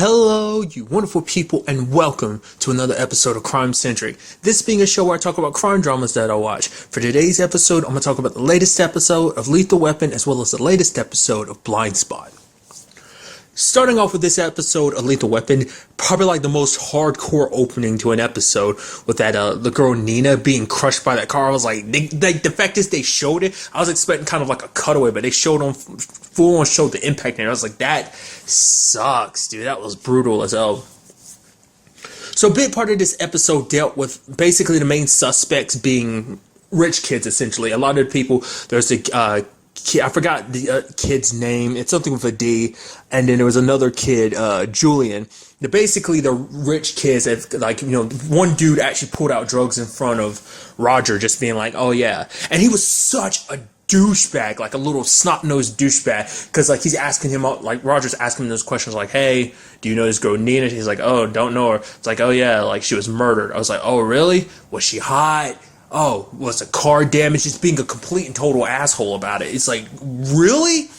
Hello, you wonderful people, and welcome to another episode of Crime Centric. This being a show where I talk about crime dramas that I watch. For today's episode, I'm going to talk about the latest episode of Lethal Weapon as well as the latest episode of Blindspot. Starting off with this episode of Lethal Weapon, probably like the most hardcore opening to an episode with that the girl Nina being crushed by that car. I was like, the fact is they showed it. I was expecting kind of like a cutaway, but they showed on full on showed the impact, and I was like, that sucks, dude. That was brutal as hell. So a big part of this episode dealt with basically the main suspects being rich kids, essentially. A lot of the people, there's the kid, I forgot the kid's name. It's something with a D. And then there was another kid, Julian. Basically, the rich kids, like, you know, one dude actually pulled out drugs in front of Roger, just being like, oh yeah. And he was such a douchebag, like a little snot-nosed douchebag, because like he's asking him, like Roger's asking him those questions like, hey, do you know this girl Nina? He's like, oh, don't know her. It's like, oh yeah, like she was murdered. I was like, oh really? Was she hot? Oh, was the car damaged? Just being a complete and total asshole about it. It's like, really?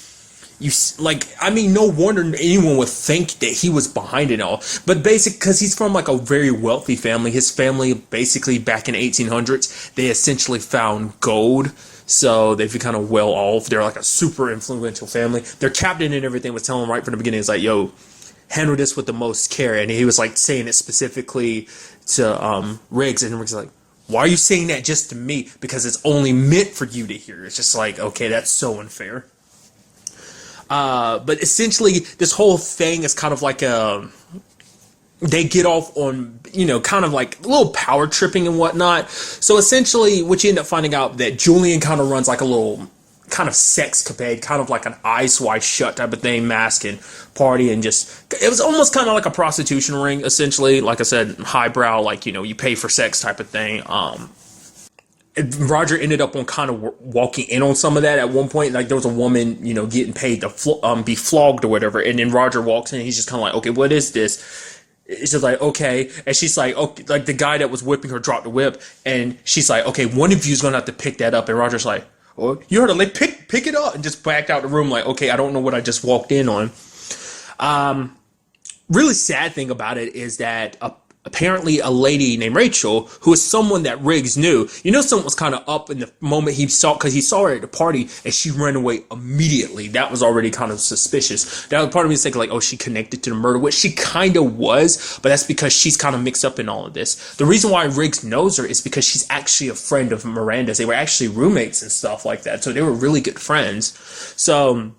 I mean, no wonder anyone would think that he was behind it all. But basically, because he's from like a very wealthy family. His family, basically back in the 1800s, they essentially found gold. So they've been kind of well off. They're like a super influential family. Their captain and everything was telling him right from the beginning, it's like, yo, handle this with the most care. And he was like saying it specifically to Riggs, and Riggs was like, why are you saying that just to me? Because it's only meant for you to hear. It's just like, okay, that's so unfair. But essentially, this whole thing is kind of like they get off on, you know, kind of like a little power tripping and whatnot. So essentially, what you end up finding out that Julian kind of runs like a little kind of sexcapade, kind of like an Eyes Wide Shut type of thing, mask and party, and just, it was almost kind of like a prostitution ring, essentially. Like I said, highbrow, like, you know, you pay for sex type of thing. Roger ended up on kind of walking in on some of that at one point. Like there was a woman, you know, getting paid to be flogged or whatever, and then Roger walks in and he's just kind of like, okay, what is this? It's just like, okay. And she's like, okay, like the guy that was whipping her dropped the whip, and she's like, okay, one of you's gonna have to pick that up. And Roger's like, oh, you heard her, like, pick it up, and just backed out the room like, okay, I don't know what I just walked in on. Really sad thing about it is that apparently a lady named Rachel, who is someone that Riggs knew, you know, someone was kind of up in the moment because he saw her at the party, and she ran away immediately. That was already kind of suspicious. Now, part of me is thinking like, oh, she connected to the murder, which she kind of was, but that's because she's kind of mixed up in all of this. The reason why Riggs knows her is because she's actually a friend of Miranda's. They were actually roommates and stuff like that, so they were really good friends. So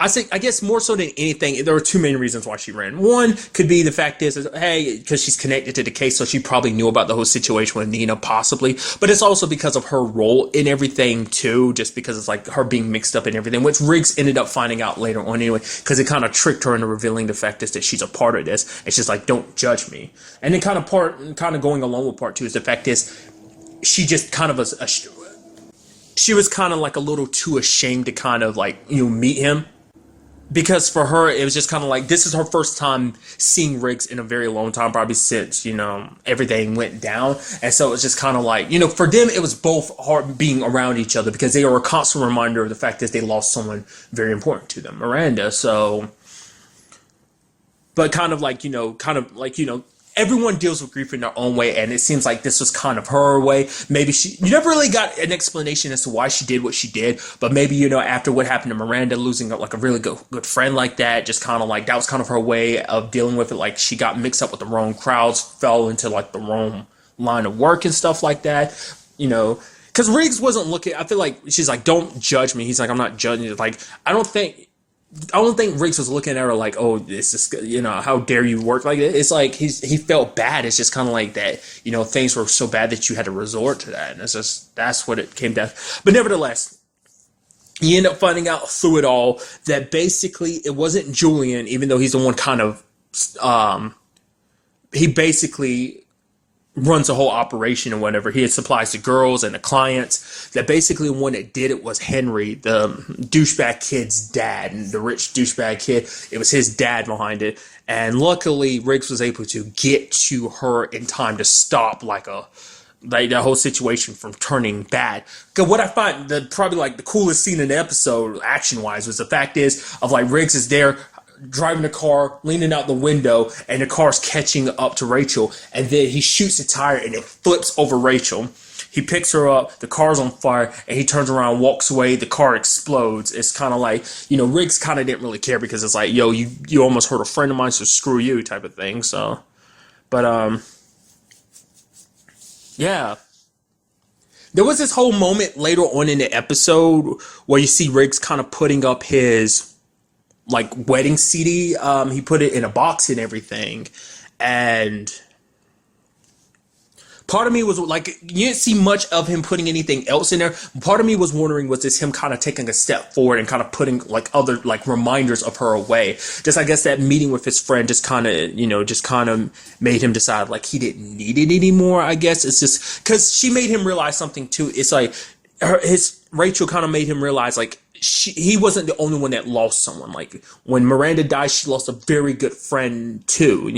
I guess more so than anything, there were two main reasons why she ran. One could be the fact is, hey, because she's connected to the case, so she probably knew about the whole situation with Nina, possibly. But it's also because of her role in everything, too, just because it's like her being mixed up in everything, which Riggs ended up finding out later on anyway, because it kind of tricked her into revealing the fact is that she's a part of this. It's just like, don't judge me. And then kind of going along with part two is the fact is, she just kind of she was kind of like a little too ashamed to kind of like, you know, meet him. Because for her, it was just kind of like, this is her first time seeing Riggs in a very long time, probably since, you know, everything went down. And so it was just kind of like, you know, for them, it was both hard being around each other because they were a constant reminder of the fact that they lost someone very important to them, Miranda. So, but kind of like, you know, everyone deals with grief in their own way, and it seems like this was kind of her way. Maybe you never really got an explanation as to why she did what she did, but maybe, you know, after what happened to Miranda, losing like a really good friend like that, just kind of like, that was kind of her way of dealing with it. Like she got mixed up with the wrong crowds, fell into like the wrong line of work and stuff like that, you know, because Riggs wasn't looking, I feel like she's like, don't judge me. He's like, I'm not judging you. Like, I don't think Riggs was looking at her like, oh, this is, you know, how dare you work like that. It's like he felt bad. It's just kind of like that, you know, things were so bad that you had to resort to that. And it's just, that's what it came down. But nevertheless, you end up finding out through it all that basically it wasn't Julian, even though he's the one kind of, he basically runs a whole operation and whatever. He had supplies to girls and the clients. That basically one that did it was Henry, the douchebag kid's dad, and the rich douchebag kid. It was his dad behind it. And luckily, Riggs was able to get to her in time to stop like that whole situation from turning bad. Because what I find probably like the coolest scene in the episode, action wise, was the fact is of like Riggs is there driving the car, leaning out the window, and the car's catching up to Rachel, and then he shoots a tire and it flips over Rachel. He picks her up, the car's on fire, and he turns around, walks away, the car explodes. It's kind of like, Riggs kind of didn't really care because it's like, yo, you almost hurt a friend of mine, so screw you type of thing. So, but, yeah. There was this whole moment later on in the episode where you see Riggs kind of putting up his like wedding CD. He put it in a box and everything, and part of me was like, you didn't see much of him putting anything else in there. Part of me was wondering, was this him kind of taking a step forward and kind of putting like other like reminders of her away? Just, I guess that meeting with his friend just kind of, made him decide like he didn't need it anymore. I guess it's just because she made him realize something too. It's like Rachel kind of made him realize like he wasn't the only one that lost someone. Like when Miranda died, she lost a very good friend too,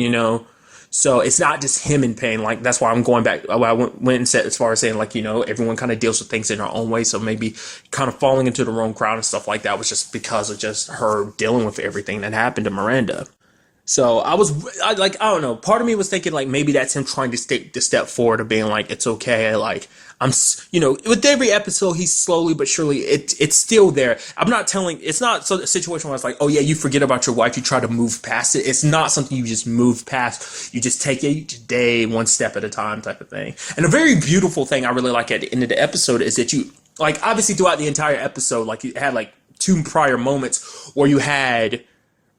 So it's not just him in pain. Like, that's why I'm going back. I went and said as far as saying, like, everyone kind of deals with things in their own way. So maybe kind of falling into the wrong crowd and stuff like that was just because of just her dealing with everything that happened to Miranda. So I don't know. Part of me was thinking like maybe that's him trying to take the step forward of being like, it's okay. Like with every episode, he's slowly but surely, it's still there. It's not a situation where it's like, oh yeah, you forget about your wife, you try to move past it. It's not something you just move past. You just take each day one step at a time type of thing. And a very beautiful thing I really like at the end of the episode is that you, like, obviously throughout the entire episode, like, you had like 2 prior moments where you had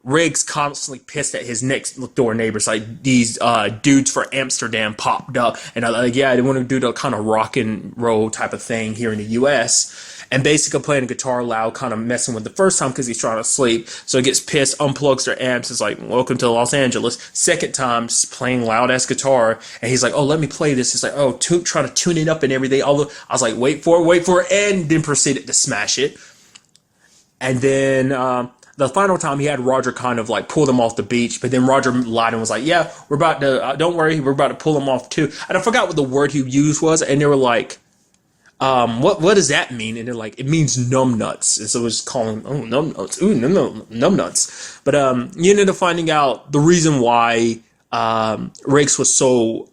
Riggs constantly pissed at his next door neighbors, like these dudes for Amsterdam popped up, and they want to do the kind of rock and roll type of thing here in the U.S. and basically playing guitar loud, kind of messing with the first time because he's trying to sleep. So he gets pissed, unplugs their amps. It's like, welcome to Los Angeles. Second time, just playing loud ass guitar, and he's like, oh, let me play this. It's like, oh, trying to tune it up and everything. I was like, wait for it, and then proceeded to smash it. And then the final time he had Roger kind of like pull them off the beach, but then Roger lied and was like, yeah, we're about to, don't worry, we're about to pull them off too. And I forgot what the word he used was, and they were like, what does that mean? And they're like, it means numb nuts. And so it was calling, oh, numb nuts, ooh, numb nuts. But you ended up finding out the reason why Riggs was so,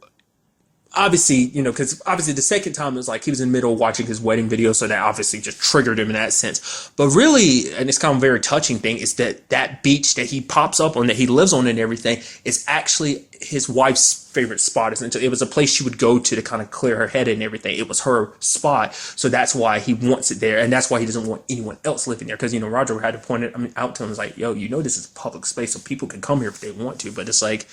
obviously, because obviously the second time it was like he was in the middle of watching his wedding video, so that obviously just triggered him in that sense. But really, and it's kind of a very touching thing, is that beach that he pops up on, that he lives on and everything, is actually his wife's favorite spot. It was a place she would go to kind of clear her head and everything. It was her spot, so that's why he wants it there, and that's why he doesn't want anyone else living there. Because Roger had to point it out to him, it's like, yo, this is a public space, so people can come here if they want to, but it's like,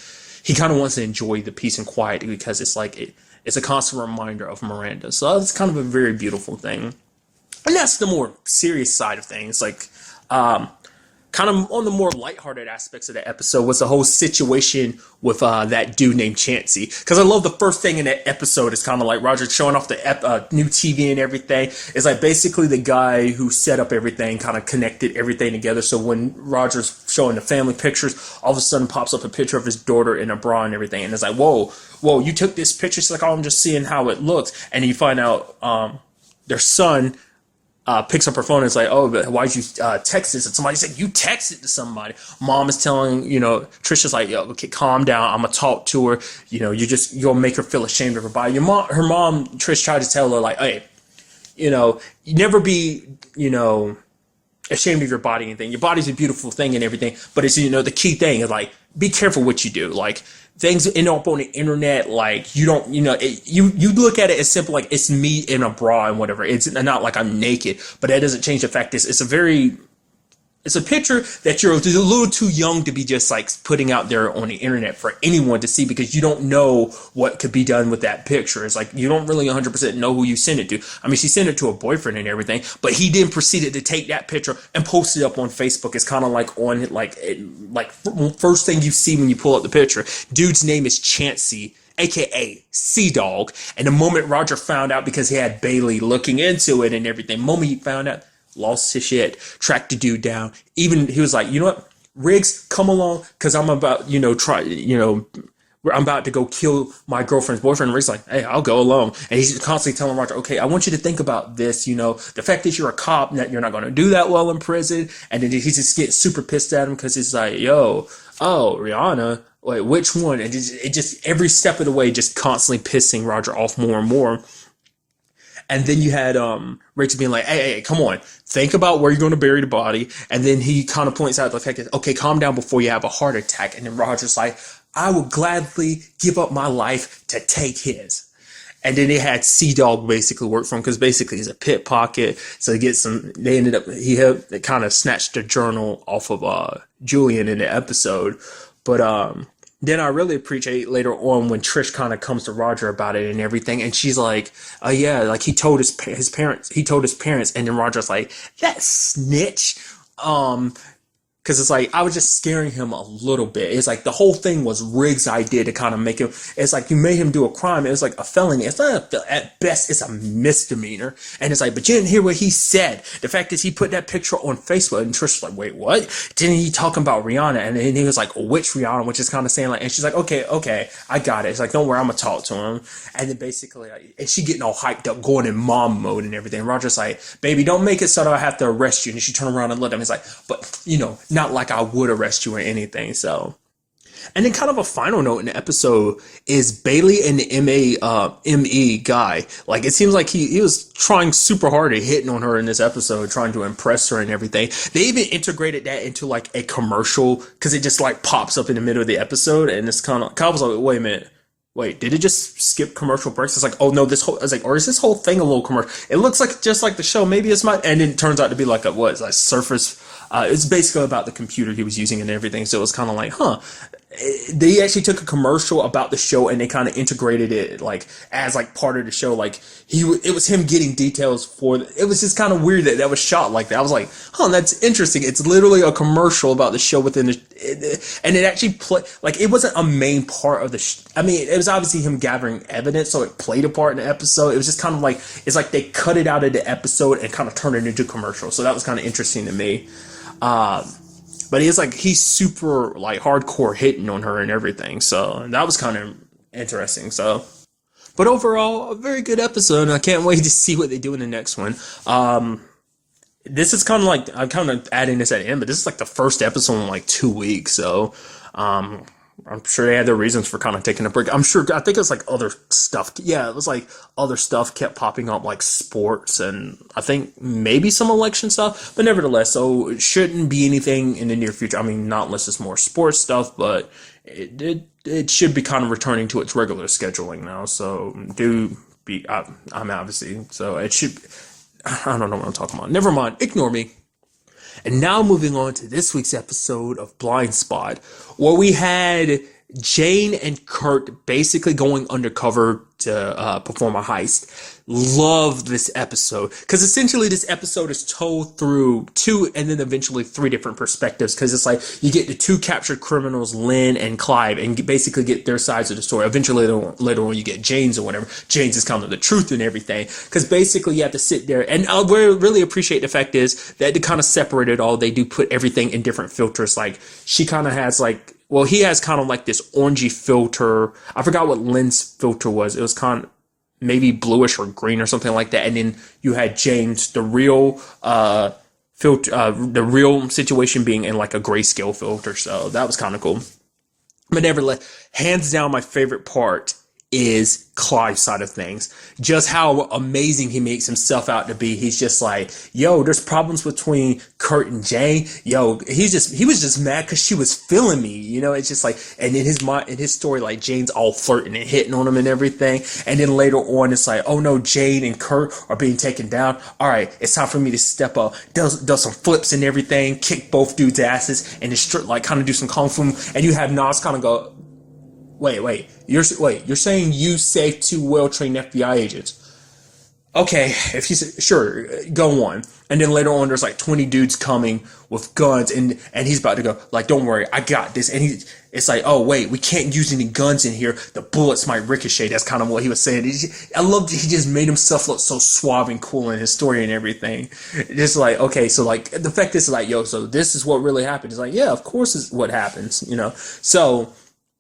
he kind of wants to enjoy the peace and quiet because it's like it's a constant reminder of Miranda. So that's kind of a very beautiful thing. And that's the more serious side of things. Like, kind of on the more lighthearted aspects of the episode was the whole situation with that dude named Chansey. Because I love the first thing in that episode is kind of like Roger showing off the new TV and everything. It's like basically the guy who set up everything kind of connected everything together. So when Roger's showing the family pictures, all of a sudden pops up a picture of his daughter in a bra and everything. And it's like, whoa, you took this picture? It's like, oh, I'm just seeing how it looks. And you find out their son picks up her phone and is like, oh, but why'd you text this? And somebody said, you texted to somebody. Mom is telling, Trisha's like, yo, okay, calm down. I'm going to talk to her. You'll make her feel ashamed of her body. Her mom, Trish, tried to tell her, like, hey, you never be, ashamed of your body and anything. Your body's a beautiful thing and everything. But it's, the key thing is, like, be careful what you do. Like, things end up on the internet, like, you don't, you look at it as simple, like, it's me in a bra and whatever. It's not like I'm naked, but that doesn't change the fact it's a picture that you're a little too young to be just like putting out there on the internet for anyone to see, because you don't know what could be done with that picture. It's like you don't really 100% know who you sent it to. I mean, she sent it to a boyfriend and everything, but he then proceeded to take that picture and post it up on Facebook. It's kind of like first thing you see when you pull up the picture. Dude's name is Chansey, aka Sea Dog. And the moment Roger found out, because he had Bailey looking into it and everything, the moment he found out, lost his shit, tracked the dude down. Even he was like, you know what, Riggs, come along, because I'm about, I'm about to go kill my girlfriend's boyfriend. Rick's like, hey, I'll go alone. And he's constantly telling Roger, okay, I want you to think about this, the fact that you're a cop, that you're not going to do that well in prison. And then he just gets super pissed at him because he's like, yo, oh, Rihanna, wait, which one? And it just every step of the way, just constantly pissing Roger off more and more. And then you had Rachel being like, hey, come on, think about where you're going to bury the body. And then he kind of points out the fact that, okay, calm down before you have a heart attack. And then Roger's like, I would gladly give up my life to take his. And then they had Sea-Dog basically work for him because basically he's a pickpocket. So they kind of snatched the journal off of Julian in the episode. But then I really appreciate later on when Trish kind of comes to Roger about it and everything, and she's like, "Oh yeah, like he told his parents, and then Roger's like, that snitch." Because it's like, I was just scaring him a little bit. It's like the whole thing was Riggs' idea to kind of make him, it's like you made him do a crime. It was like a felony. It's not at best, it's a misdemeanor. And it's like, but you didn't hear what he said. The fact is he put that picture on Facebook and Trish was like, wait, what? Didn't he talking about Rihanna? And then he was like, which Rihanna? Which is kind of saying like, and she's like, okay, I got it. It's like, don't worry, I'm going to talk to him. And then basically, and she getting all hyped up, going in mom mode and everything. Roger's like, baby, don't make it so that I have to arrest you. And she turned around and looked at him. He's like, but not like I would arrest you or anything. So, and then kind of a final note in the episode is Bailey and the ME guy. Like, it seems like he was trying super hard at hitting on her in this episode, trying to impress her and everything. They even integrated that into like a commercial because it just like pops up in the middle of the episode, and it's kind of, Kyle was like, wait a minute. Wait, did it just skip commercial breaks? It's like, oh no, I was like, or is this whole thing a little commercial? It looks like just like the show. Maybe it's and it turns out to be like like Surface. It's basically about the computer he was using and everything. So it was kind of like, they actually took a commercial about the show and they kind of integrated it like as like part of the show. Like it was him getting details it was just kind of weird that was shot like that. I was like, that's interesting. It's literally a commercial about the show within and it actually like it wasn't a main part of I mean, it was obviously him gathering evidence, so it played a part in the episode. It was just kind of like, it's like they cut it out of the episode and kind of turned it into a commercial. So that was kind of interesting to me. But he's super like hardcore hitting on her and everything. So that was kind of interesting. So, but overall, a very good episode. I can't wait to see what they do in the next one. This is kind of like, I'm kind of adding this at the end, but this is like the first episode in like 2 weeks. So, I'm sure they had their reasons for kind of taking a break. I think it's like other stuff. Yeah, it was like other stuff kept popping up, like sports and I think maybe some election stuff, but nevertheless, so it shouldn't be anything in the near future. I mean, not unless it's more sports stuff, but it should be kind of returning to its regular scheduling now. So I'm obviously, so it should, I don't know what I'm talking about. Never mind. Ignore me. And now moving on to this week's episode of Blindspot, where we had Jane and Kurt basically going undercover to perform a heist. Love this episode because essentially this episode is told through 2 and then eventually 3 different perspectives, because it's like you get the 2 captured criminals, Lynn and Clive, and basically get their sides of the story. Eventually later on you get Jane's or whatever. Jane's is kind of the truth and everything, because basically you have to sit there, and I really appreciate the fact is that to kind of separate it all, they do put everything in different filters. Like she kind of has like, well, he has kind of like this orangey filter. I forgot what Lynn's filter was. It was kind of maybe bluish or green or something like that. And then you had James, the real filter, the real situation being in like a grayscale filter. So that was kind of cool. But nevertheless, hands down, my favorite part is Clive's side of things. Just how amazing he makes himself out to be. He's just like, yo, there's problems between Kurt and Jane. Yo, he was just mad because she was feeling me. It's just like, and in his story, like Jane's all flirting and hitting on him and everything. And then later on, it's like, oh no, Jane and Kurt are being taken down. All right, it's time for me to step up, does some flips and everything, kick both dudes' asses, and just like kind of do some kung fu. And you have Nas kind of go, Wait, you're saying you saved 2 well-trained FBI agents? Okay, if he's sure, go on. And then later on, there's like 20 dudes coming with guns, and he's about to go, like, don't worry, I got this. And it's like, oh wait, we can't use any guns in here. The bullets might ricochet. That's kind of what he was saying. I loved he just made himself look so suave and cool in his story and everything. Just like, okay, so like the fact is like, yo, so this is what really happened. It's like, yeah, of course is what happens, So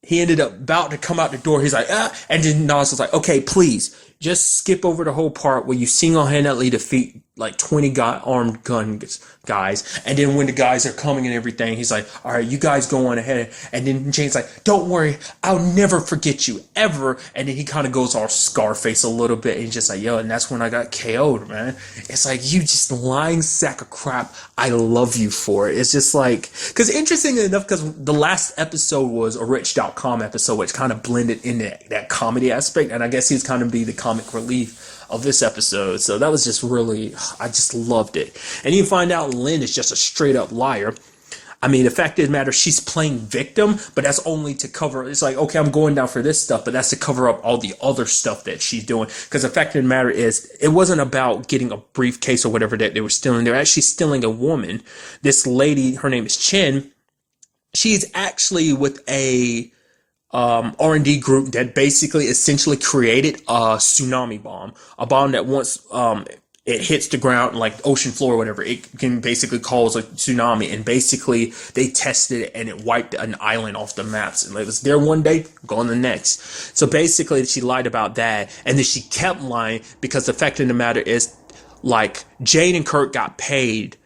he ended up about to come out the door. He's like, and then Nas was like, okay, please just skip over the whole part where you single-handedly defeat like 20 armed guys. And then when the guys are coming and everything, he's like, all right, you guys go on ahead. And then Jane's like, don't worry, I'll never forget you ever. And then he kind of goes all Scarface a little bit. And he's just like, yo, and that's when I got KO'd, man. It's like, you just lying sack of crap. I love you for it. It's just like, because interesting enough, because the last episode was a Rich.com episode, which kind of blended in that comedy aspect. And I guess he's kind of be the comic relief of this episode. So that was just really, I just loved it. And you find out Lynn is just a straight up liar. I mean, the fact of the matter, she's playing victim, but that's only to cover, it's like, okay, I'm going down for this stuff, but that's to cover up all the other stuff that she's doing. Because the fact of the matter is, it wasn't about getting a briefcase or whatever that they were stealing. They're actually stealing a woman. This lady, her name is Chin. She's actually with a R&D group that basically essentially created a tsunami bomb, a bomb that once it hits the ground, like ocean floor or whatever, it can basically cause a tsunami. And basically they tested it and it wiped an island off the maps. And it was there one day, gone the next. So basically she lied about that. And then she kept lying because the fact of the matter is, like, Jane and Kurt got paid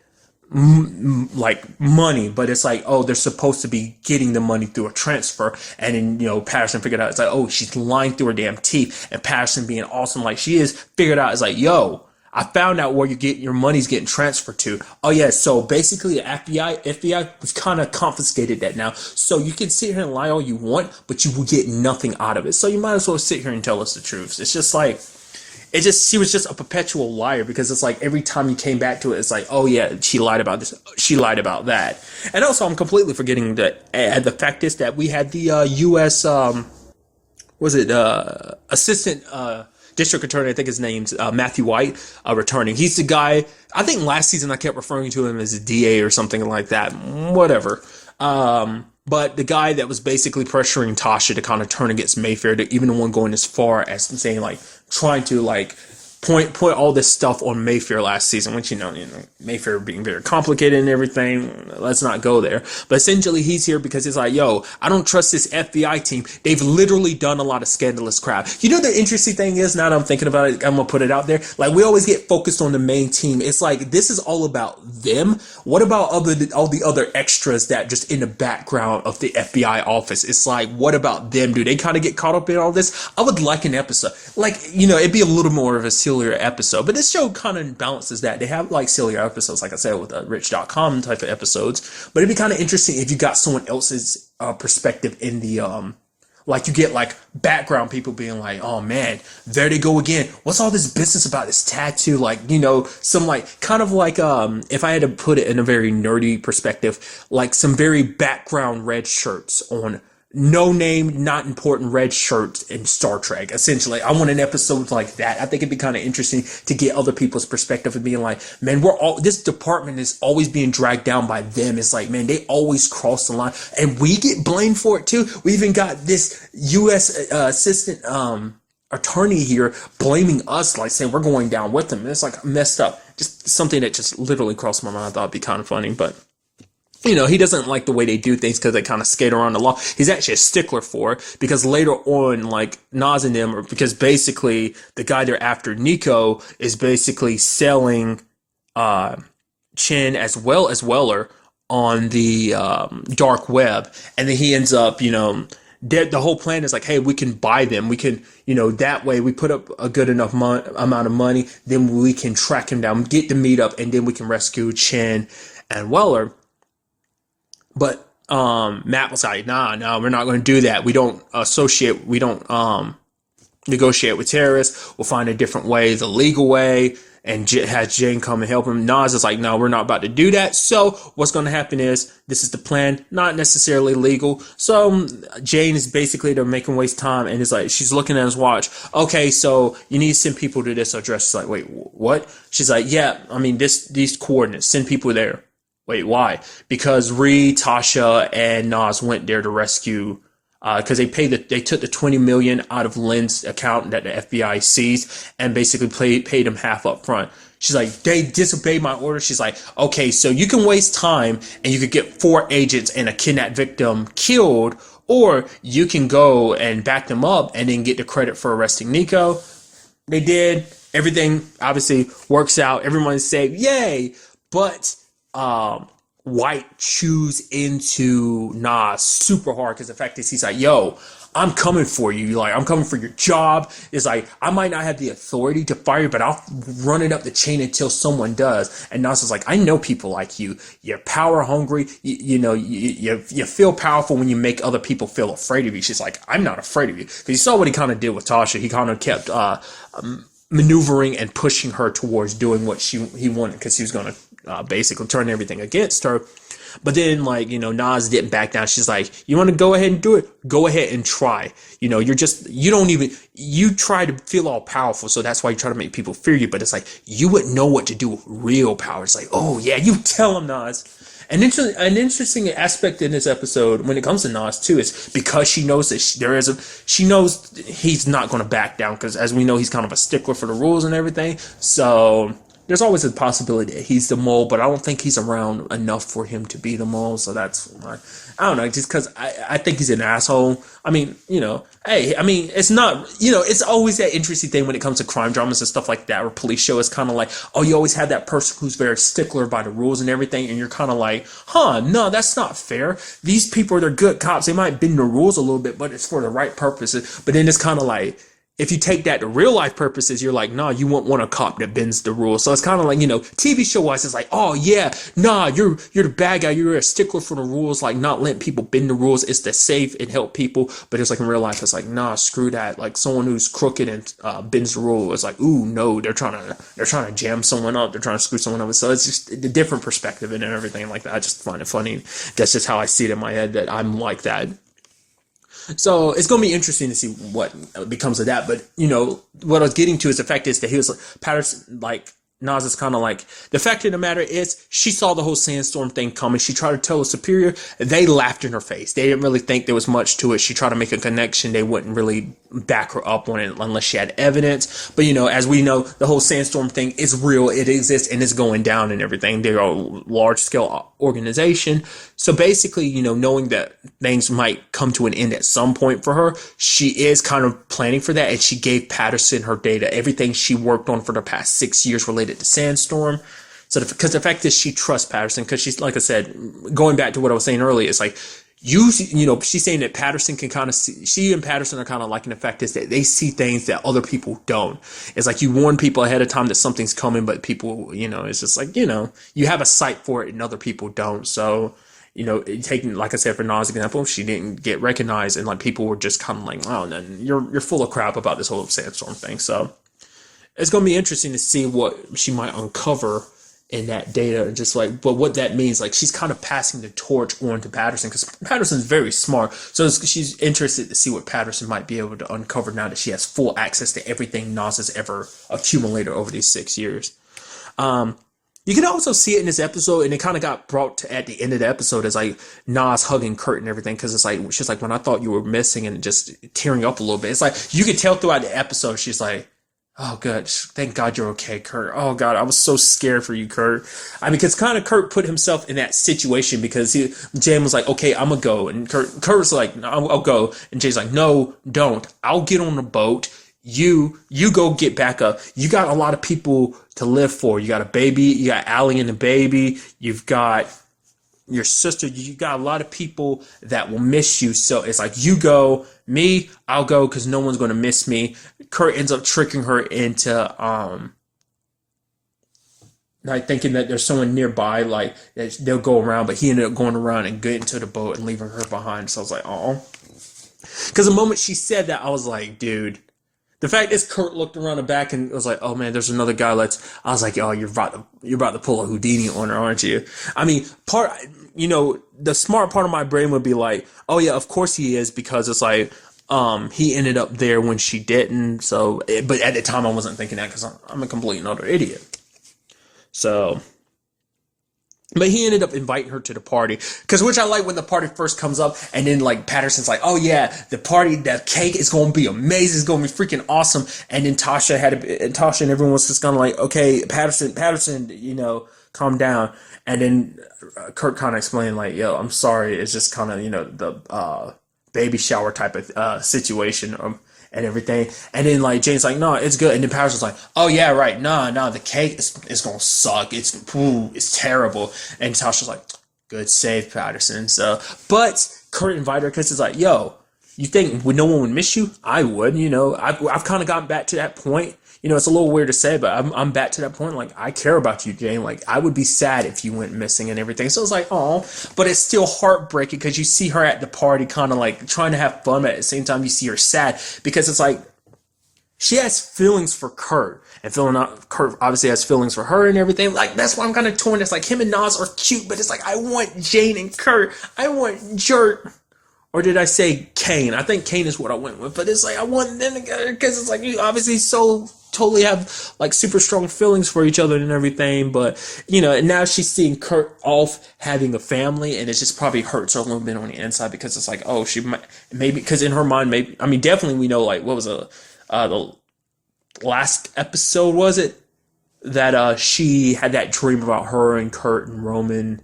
like money, but it's like, oh, they're supposed to be getting the money through a transfer. And then, you know, Patterson figured out, it's like, oh, she's lying through her damn teeth. And Patterson, being awesome like she is, figured out, it's like, yo, I found out where your money's getting transferred to. Oh yeah, so basically the FBI was kind of confiscated that now. So you can sit here and lie all you want, but you will get nothing out of it. So you might as well sit here and tell us the truth. It's just like, she was just a perpetual liar, because it's like every time you came back to it, it's like, oh yeah, she lied about this, she lied about that. And also, I'm completely forgetting that the fact is that we had the U.S. Assistant District Attorney, I think his name's Matthew White, returning. He's the guy, I think last season I kept referring to him as a DA or something like that, whatever. But the guy that was basically pressuring Tasha to kind of turn against Mayfair, to even the one going as far as saying, like, trying to, like, point all this stuff on Mayfair last season, which, you know, Mayfair being very complicated and everything. Let's not go there. But essentially, he's here because he's like, yo, I don't trust this FBI team. They've literally done a lot of scandalous crap. You know, the interesting thing is, now that I'm thinking about it, I'm going to put it out there. Like, we always get focused on the main team. It's like, this is all about them. What about all the other extras that just in the background of the FBI office? It's like, what about them? Do they kind of get caught up in all this? I would like an episode. Like, you know, it'd be a little more of a sillier episode, but this show kind of balances that. They have like sillier episodes, like I said, with Rich.com type of episodes, but it'd be kind of interesting if you got someone else's perspective in the like, you get like background people being like, oh man, there they go again, what's all this business about this tattoo, like, you know, some like kind of like if I had to put it in a very nerdy perspective, like some very background red shirts on no name, not important red shirts in Star Trek. Essentially, I want an episode like that. I think it'd be kind of interesting to get other people's perspective and being like, man, this department is always being dragged down by them. It's like, man, they always cross the line and we get blamed for it too. We even got this U.S. assistant attorney here blaming us, like saying we're going down with them. And it's like messed up. Just something that just literally crossed my mind. I thought it'd be kind of funny, but you know, he doesn't like the way they do things because they kind of skate around the law. He's actually a stickler for it, because later on, like, Nas and them, because basically the guy they're after, Nico, is basically selling Chin as well as Weller on the dark web. And then he ends up, you know, the whole plan is like, hey, we can buy them. We can, you know, that way we put up a good enough amount of money, then we can track him down, get the meetup, and then we can rescue Chin and Weller. But Matt was like, no, we're not going to do that. We don't negotiate with terrorists. We'll find a different way, the legal way, and has Jane come and help him. Nas is like, no, we're not about to do that. So what's going to happen is, this is the plan, not necessarily legal. So Jane is basically, they're making waste time, and it's like, she's looking at his watch. Okay, so you need to send people to this address. She's like, wait, what? She's like, yeah, I mean, these coordinates, send people there. Wait, why? Because Ree, Tasha, and Nas went there to rescue, because they took the $20 million out of Lynn's account that the FBI seized, and basically paid him half up front. She's like, they disobeyed my order. She's like, okay, so you can waste time and you could get 4 agents and a kidnapped victim killed, or you can go and back them up and then get the credit for arresting Nico. They did. Everything obviously works out. Everyone's safe. Yay. But White chews into Nas super hard because the fact is he's like, yo, I'm coming for you. Like, I'm coming for your job. It's like, I might not have the authority to fire you, but I'll run it up the chain until someone does. And Nas is like, I know people like you. You're power hungry. You feel powerful when you make other people feel afraid of you. She's like, I'm not afraid of you. Because you saw what he kind of did with Tasha. He kind of kept maneuvering and pushing her towards doing what he wanted because he was going to basically turn everything against her. But then, like, Nas didn't back down. She's like, you want to go ahead and do it? Go ahead and try. You try to feel all powerful. So that's why you try to make people fear you. But it's like, you wouldn't know what to do with real power. It's like, oh, yeah, you tell him, Nas. And an interesting aspect in this episode when it comes to Nas too is because she knows that she knows he's not going to back down because as we know he's kind of a stickler for the rules and everything. So there's always a possibility that he's the mole, but I don't think he's around enough for him to be the mole. So that's I don't know, just because I think he's an asshole. I mean, it's not, it's always that interesting thing when it comes to crime dramas and stuff like that, or police show. It's kind of like, oh, you always have that person who's very stickler by the rules and everything, and you're kind of like, no, that's not fair. These people, they're good cops. They might bend the rules a little bit, but it's for the right purposes. But then it's kind of like, if you take that to real life purposes, you're like, nah, you won't want a cop that bends the rules. So it's kind of like, TV show wise, it's like, oh yeah, nah, you're the bad guy. You're a stickler for the rules, like not letting people bend the rules. It's to save and help people. But it's like in real life, it's like, nah, screw that. Like someone who's crooked and bends the rule is like, ooh, no, they're trying to jam someone up. They're trying to screw someone up. So it's just the different perspective and everything like that. I just find it funny. That's just how I see it in my head, that I'm like that. So it's going to be interesting to see what becomes of that. But, what I was getting to is the fact is that he was like, Patterson, like, Nas is kind of like, the fact of the matter is, she saw the whole sandstorm thing coming. She tried to tell a superior. They laughed in her face. They didn't really think there was much to it. She tried to make a connection. They wouldn't really back her up on it unless she had evidence. But, as we know, the whole sandstorm thing is real. It exists and it's going down and everything. They're a large scale organization. So basically, knowing that things might come to an end at some point for her, she is kind of planning for that. And she gave Patterson her data, everything she worked on for the past 6 years related to Sandstorm. So because the fact is she trusts Patterson, because she's, like I said, going back to what I was saying earlier, it's like, she's saying that Patterson can kind of see, she and Patterson are kind of like, in the fact is that they see things that other people don't. It's like you warn people ahead of time that something's coming, but people, it's just like, you have a sight for it and other people don't. So, taking, like I said, for Nas' example, she didn't get recognized and like people were just kind of like, oh, no, you're full of crap about this whole Sandstorm thing. So it's going to be interesting to see what she might uncover in that data, and just like, but what that means, like she's kind of passing the torch on to Patterson because Patterson's very smart. So she's interested to see what Patterson might be able to uncover now that she has full access to everything Nas has ever accumulated over these 6 years. You can also see it in this episode, and it kind of got brought to at the end of the episode as like Nas hugging Kurt and everything, because it's like, she's like, when I thought you were missing, and just tearing up a little bit. It's like you could tell throughout the episode, she's like, oh, good. Thank God you're okay, Kurt. Oh, God, I was so scared for you, Kurt. I mean, because kind of Kurt put himself in that situation because Jane was like, okay, I'm going to go. And Kurt was like, no, I'll go. And Jay's like, no, don't. I'll get on the boat. You go get back up. You got a lot of people to live for. You got a baby. You got Allie and the baby. You've got your sister. You got a lot of people that will miss you. So it's like, you go. Me, I'll go because no one's going to miss me. Kurt ends up tricking her into like thinking that there's someone nearby, like that they'll go around, but he ended up going around and getting into the boat and leaving her behind. So I was like, oh, because the moment she said that, I was like, dude. The fact is, Kurt looked around the back and was like, oh man, there's another guy. I was like, oh, you're about to pull a Houdini on her, aren't you? I mean, the smart part of my brain would be like, oh yeah, of course he is, because it's like, he ended up there when she didn't. So, but at the time I wasn't thinking that because I'm a complete and utter idiot. So, but he ended up inviting her to the party, which I like when the party first comes up, and then like Patterson's like, oh yeah, the party, the cake is going to be amazing. It's going to be freaking awesome. And then Tasha and everyone was just kind of like, okay, Patterson, calm down. And then Kurt kind of explained like, yo, I'm sorry. It's just kind of, the baby shower type of situation and everything. And then like Jane's like, no, it's good. And then Patterson's like, oh yeah, right. No, the cake is gonna suck. It's terrible. And Tasha's like, good save, Patterson. So, but Kurt invited her because it's like, yo, you think no one would miss you? I would. I've kind of gotten back to that point. It's a little weird to say, but I'm back to that point. Like, I care about you, Jane. Like, I would be sad if you went missing and everything. So it's like, oh, but it's still heartbreaking because you see her at the party kind of like trying to have fun, but at the same time you see her sad because it's like she has feelings for Kurt, and Kurt obviously has feelings for her and everything. Like, that's why I'm kind of torn. It's like him and Nas are cute, but it's like I want Jane and Kurt. I want Jert. Or did I say Kane? I think Kane is what I went with. But it's like, I want them together because it's like, you obviously totally have like super strong feelings for each other and everything. But, and now she's seeing Kurt off having a family, and it just probably hurts her a little bit on the inside because it's like, oh, she might, maybe, because in her mind, maybe, I mean, definitely we know, like, what was the last episode, was it? That she had that dream about her and Kurt and Roman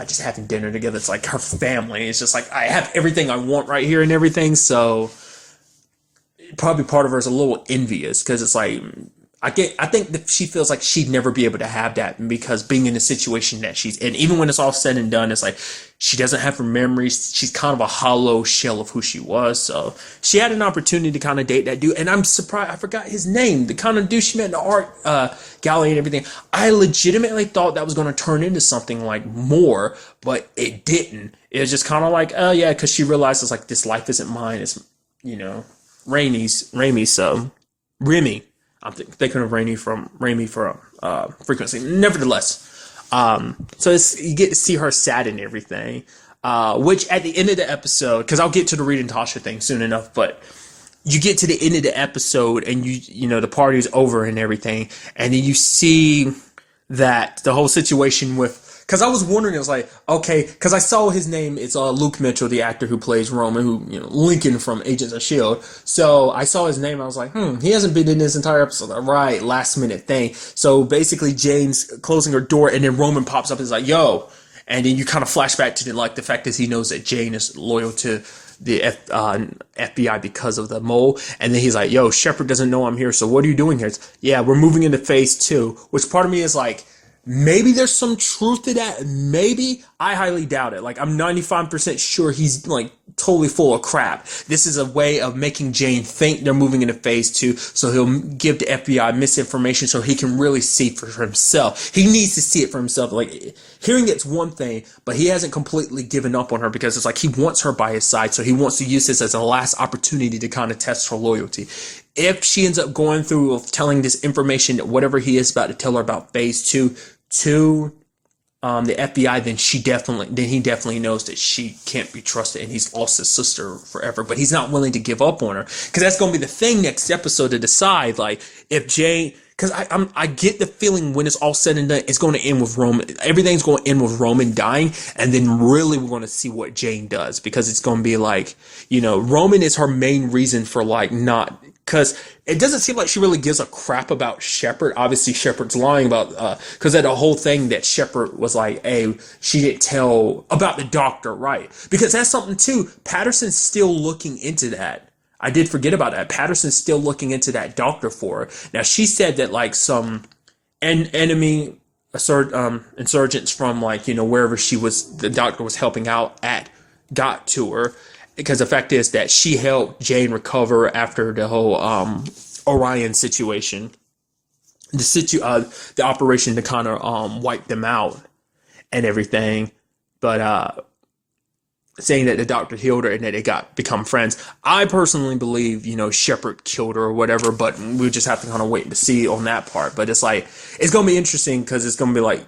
just having dinner together. It's like her family. It's just like, I have everything I want right here and everything. So probably part of her is a little envious because it's like, I think that she feels like she'd never be able to have that because being in the situation that she's in, even when it's all said and done, it's like she doesn't have her memories. She's kind of a hollow shell of who she was. So she had an opportunity to kind of date that dude. And I'm surprised, I forgot his name, the kind of dude she met in the art gallery and everything. I legitimately thought that was going to turn into something like more, but it didn't. It was just kind of like, oh yeah, because she realizes like this life isn't mine. It's, Raimi's, so Remy. I'm thinking of Raimi from Frequency. Nevertheless, so you get to see her sad and everything, which at the end of the episode, because I'll get to the Reed and Tasha thing soon enough, but you get to the end of the episode and the party's over and everything, and then you see that the whole situation with, because I was wondering, it was like, okay, because I saw his name, it's Luke Mitchell, the actor who plays Roman, who, Lincoln from Agents of S.H.I.E.L.D. So I saw his name, I was like, he hasn't been in this entire episode. Right, last minute thing. So basically Jane's closing her door, and then Roman pops up and is like, yo. And then you kind of flash back to the fact that he knows that Jane is loyal to the FBI because of the mole. And then he's like, yo, Shepard doesn't know I'm here, so what are you doing here? Yeah, we're moving into phase 2, which part of me is like, maybe there's some truth to that. Maybe. I highly doubt it. Like, I'm 95% sure he's, like, totally full of crap. This is a way of making Jane think they're moving into phase 2, so he'll give the FBI misinformation so he can really see for himself. He needs to see it for himself. Like, hearing it's one thing, but he hasn't completely given up on her because it's like he wants her by his side, so he wants to use this as a last opportunity to kind of test her loyalty. If she ends up going through of telling this information, whatever he is about to tell her about phase 2, to the FBI, then he definitely knows that she can't be trusted and he's lost his sister forever, but he's not willing to give up on her because that's going to be the thing next episode to decide, like, if Jane, because I get the feeling when it's all said and done, it's going to end with Roman, everything's going to end with Roman dying, and then really we're going to see what Jane does, because it's going to be like, Roman is her main reason for like not, because it doesn't seem like she really gives a crap about Shepard. Obviously, Shepard's lying about, because of the whole thing that Shepard was like, hey, she didn't tell about the doctor, right? Because that's something too. Patterson's still looking into that. I did forget about that. Patterson's still looking into that doctor for her. Now, she said that like some enemy insurgents from like, wherever the doctor was helping out at, got to her. Because the fact is that she helped Jane recover after the whole Orion situation, the operation to kind of wipe them out and everything. But saying that the doctor healed her and that they become friends. I personally believe, Shepard killed her or whatever, but we just have to kind of wait to see on that part. But it's like, it's going to be interesting because it's going to be like,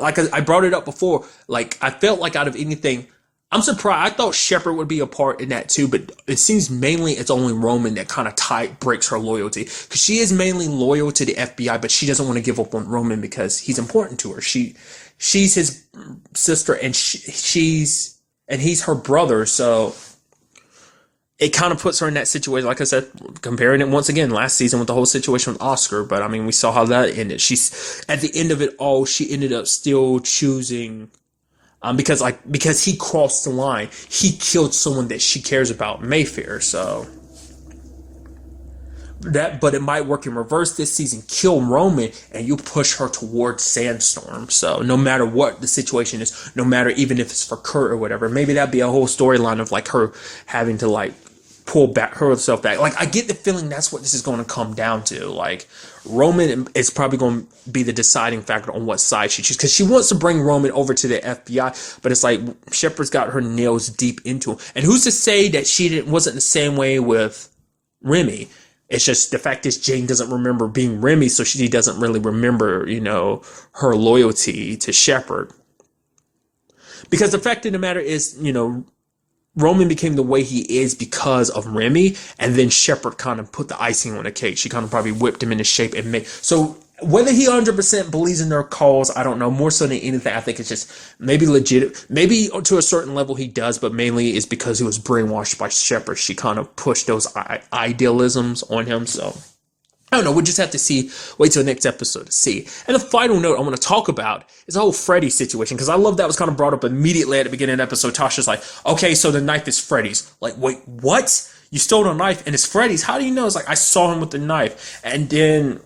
like I brought it up before, like I felt like out of anything, I'm surprised. I thought Shepard would be a part in that too, but it seems mainly it's only Roman that kind of breaks her loyalty, because she is mainly loyal to the FBI, but she doesn't want to give up on Roman because he's important to her. She's his sister, and he's her brother, so it kind of puts her in that situation. Like I said, comparing it once again last season with the whole situation with Oscar, but I mean, we saw how that ended. She's at the end of it all, she ended up still choosing Because he crossed the line. He killed someone that she cares about, Mayfair. So but it might work in reverse this season. Kill Roman and you push her towards Sandstorm. So no matter what the situation is, no matter even if it's for Kurt or whatever, maybe that'd be a whole storyline of like her having to like pull back herself back. Like, I get the feeling that's what this is going to come down to. Like, Roman is probably going to be the deciding factor on what side she chooses, because she wants to bring Roman over to the FBI, but it's like Shepard's got her nails deep into him. And who's to say that wasn't the same way with Remy? It's just the fact is Jane doesn't remember being Remy, so she doesn't really remember, her loyalty to Shepard. Because the fact of the matter is, Roman became the way he is because of Remy, and then Shepard kind of put the icing on the cake. She kind of probably whipped him into shape and made. So whether he 100% believes in their cause, I don't know. More so than anything, I think it's just maybe legit. Maybe to a certain level he does, but mainly it's because he was brainwashed by Shepard. She kind of pushed those idealisms on him. So I don't know. We'll just have to wait till the next episode to see. And the final note I want to talk about is the whole Freddy situation, because I love that was kind of brought up immediately at the beginning of the episode. Tasha's like, okay, so the knife is Freddy's. Like, wait, what? You stole a knife and it's Freddy's? How do you know? It's like, I saw him with the knife. And then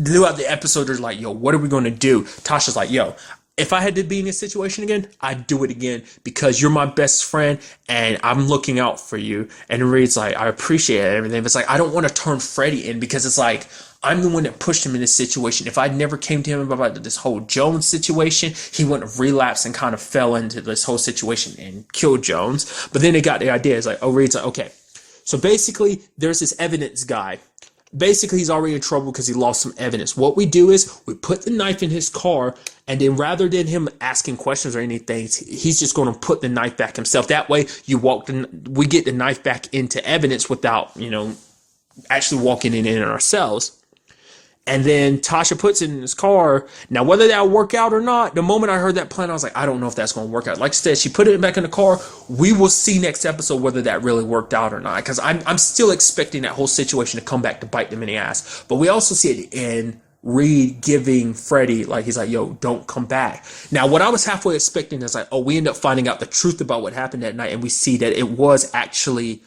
throughout the episode, they're like, yo, what are we going to do? Tasha's like, yo, if I had to be in this situation again, I'd do it again because you're my best friend and I'm looking out for you. And Reed's like, I appreciate it and everything. But it's like, I don't want to turn Freddy in because it's like, I'm the one that pushed him in this situation. If I'd never came to him about this whole Jones situation, he wouldn't have relapsed and kind of fell into this whole situation and killed Jones. But then they got the idea. It's like, Reed's like, okay. So basically, there's this evidence guy. Basically, he's already in trouble because he lost some evidence. What we do is we put the knife in his car, and then rather than him asking questions or anything, he's just going to put the knife back himself. That way, we get the knife back into evidence without, actually walking it in ourselves. And then Tasha puts it in his car. Now, whether that'll work out or not, the moment I heard that plan, I was like, I don't know if that's going to work out. Like I said, she put it back in the car. We will see next episode whether that really worked out or not. Because I'm still expecting that whole situation to come back to bite them in the ass. But we also see at the end, Reed giving Freddy, like, he's like, yo, don't come back. Now, what I was halfway expecting is like, we end up finding out the truth about what happened that night. And we see that it was actually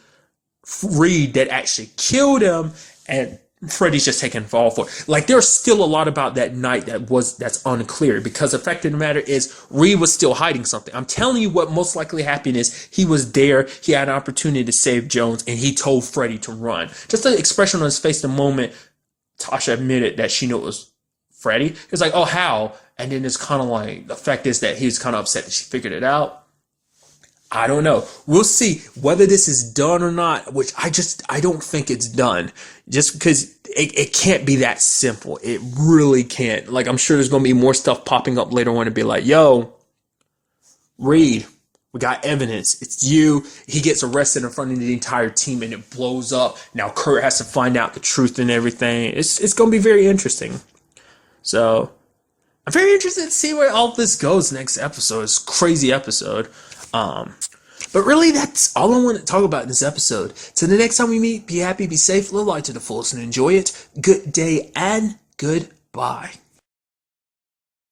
Reed that actually killed him. And Freddy's just taking fall for it. Like, there's still a lot about that night that's unclear, because the fact of the matter is Reed was still hiding something. I'm telling you what most likely happened is he was there, he had an opportunity to save Jones, and he told Freddy to run. Just the expression on his face the moment Tasha admitted that she knew it was Freddy. It's like, oh, how? And then it's kind of like, the fact is that he was kind of upset that she figured it out. I don't know. We'll see whether this is done or not, which I don't think it's done. Just because it can't be that simple. It really can't. Like, I'm sure there's going to be more stuff popping up later on to be like, yo, Reed, we got evidence. It's you. He gets arrested in front of the entire team and it blows up. Now Kurt has to find out the truth and everything. It's going to be very interesting. So I'm very interested to see where all this goes next episode. It's a crazy episode. But really, that's all I want to talk about in this episode. So the next time we meet, be happy, be safe, live life to the fullest, and enjoy it. Good day and goodbye.